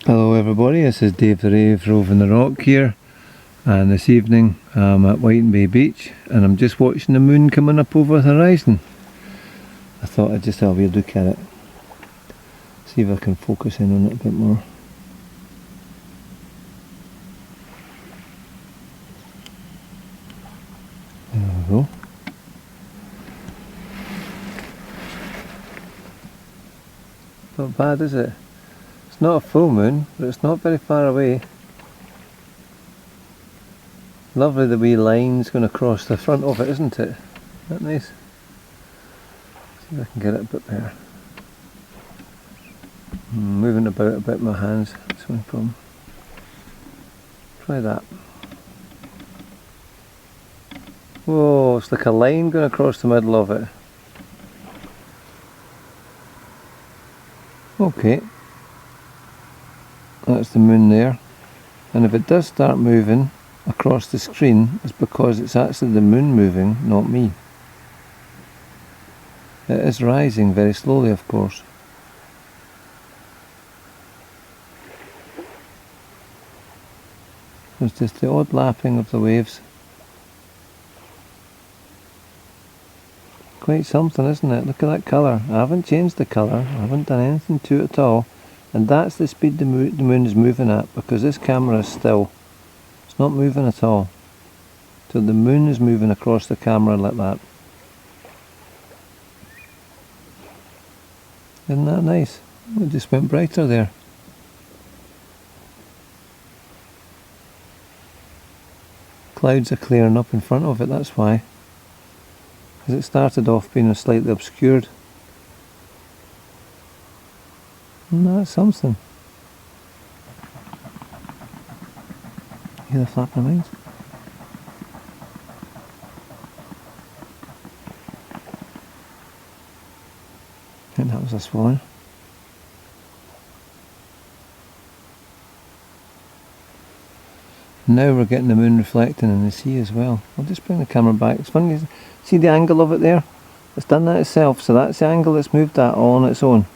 Hello everybody, this is Dave the Rave roving the rock here, and this evening I'm at White Bay Beach and I'm just watching the moon coming up over the horizon. I thought I'd just have a look at it, see if I can focus in on it a bit more. There we go. Not bad, is it? It's not a full moon, but it's not very far away. Lovely the wee lines going across the front of it, isn't it? Isn't that nice? See if I can get it a bit better. Moving about a bit with my hands, that's one problem. Try that. Whoa, it's like a line going across the middle of it. Okay. That's the moon there, and if it does start moving across the screen, it's because it's actually the moon moving, not me. It is rising very slowly, of course. It's just the odd lapping of the waves. Quite something, isn't it? Look at that colour. I haven't changed the colour, I haven't done anything to it at all. And that's the speed the moon is moving at, because this camera is still. It's not moving at all. So the moon is moving across the camera like that. Isn't that nice? It just went brighter there. Clouds are clearing up in front of it, that's why. Because it started off being slightly obscured. And that's something. Hear the flapping wings? I think that was a swan. Now we're getting the moon reflecting in the sea as well. I'll just bring the camera back. It's funny, see the angle of it there? It's done that itself, so that's the angle it's moved at all on its own.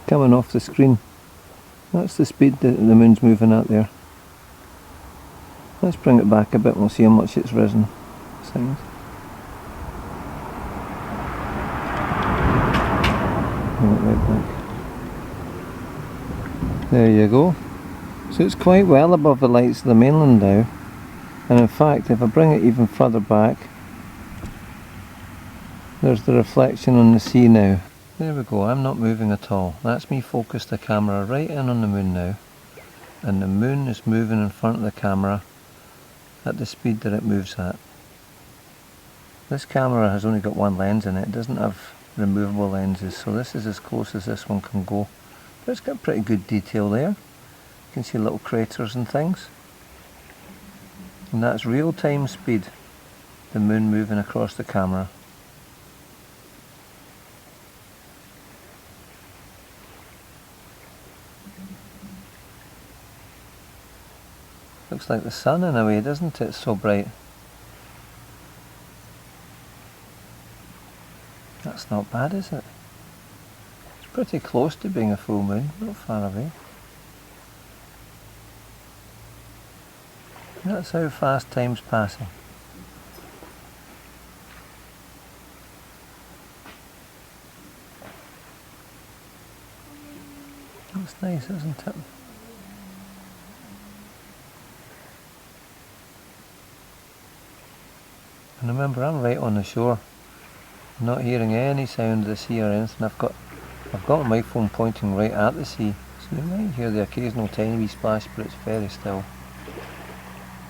Coming off the screen. That's the speed that the moon's moving at there. Let's bring it back a bit and we'll see how much it's risen. Seconds. Bring it right back. There you go. So it's quite well above the lights of the mainland now. And in fact, if I bring it even further back, there's the reflection on the sea now. There we go, I'm not moving at all. That's me focused the camera right in on the moon now. And the moon is moving in front of the camera at the speed that it moves at. This camera has only got one lens in it. It doesn't have removable lenses, so this is as close as this one can go. But it's got pretty good detail there. You can see little craters and things. And that's real-time speed, the moon moving across the camera. Looks like the sun in a way, doesn't it? It's so bright. That's not bad, is it? It's pretty close to being a full moon, not far away. That's how fast time's passing. That's nice, isn't it? And remember, I'm right on the shore. I'm not hearing any sound of the sea or anything. I've got my phone pointing right at the sea, so you might hear the occasional tiny wee splash, but it's very still.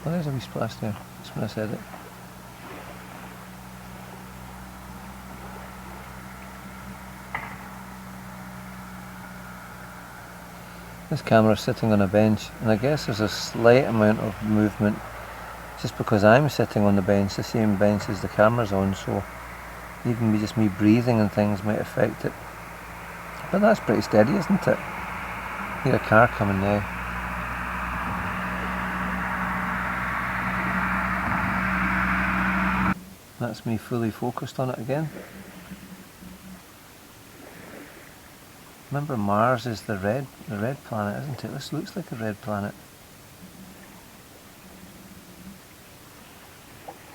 Oh, there's a wee splash there. That's when I said it. This camera's sitting on a bench, and I guess there's a slight amount of movement just because I'm sitting on the bench, the same bench as the camera's on, so even just me breathing and things might affect it. But that's pretty steady, isn't it? Hear a car coming now. That's me fully focused on it again. Remember, Mars is the red planet, isn't it? This looks like a red planet.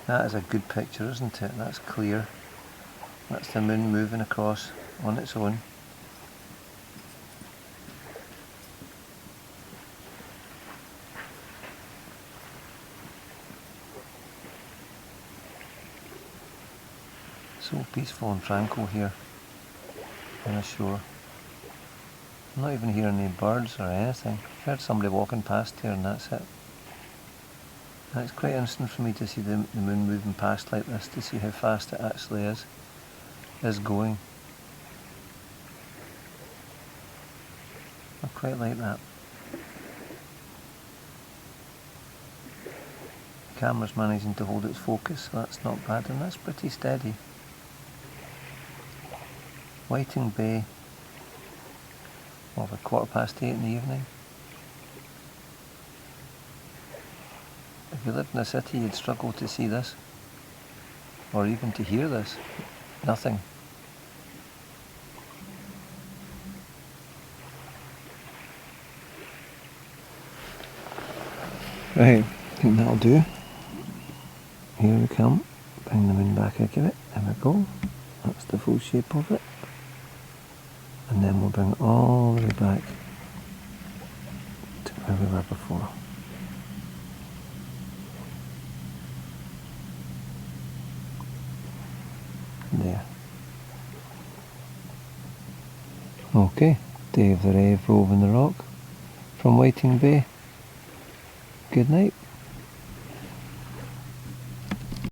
That is a good picture, isn't it? That's clear. That's the moon moving across on its own. So peaceful and tranquil here on the shore. I'm not even hearing any birds or anything. I heard somebody walking past here and that's it. And it's quite interesting for me to see the moon moving past like this, to see how fast it actually is going. I quite like that. The camera's managing to hold its focus, so that's not bad, and that's pretty steady. Whiting Bay, of 8:15 in the evening. If you lived in a city, you'd struggle to see this, or even to hear this. Nothing. Right, I think that'll do. Here we come. Bring the moon back again. There we go. That's the full shape of it. And then we'll bring it all the way back to where we were before. There. Okay, Dave the Rev roving the rock from Whiting Bay. Good night.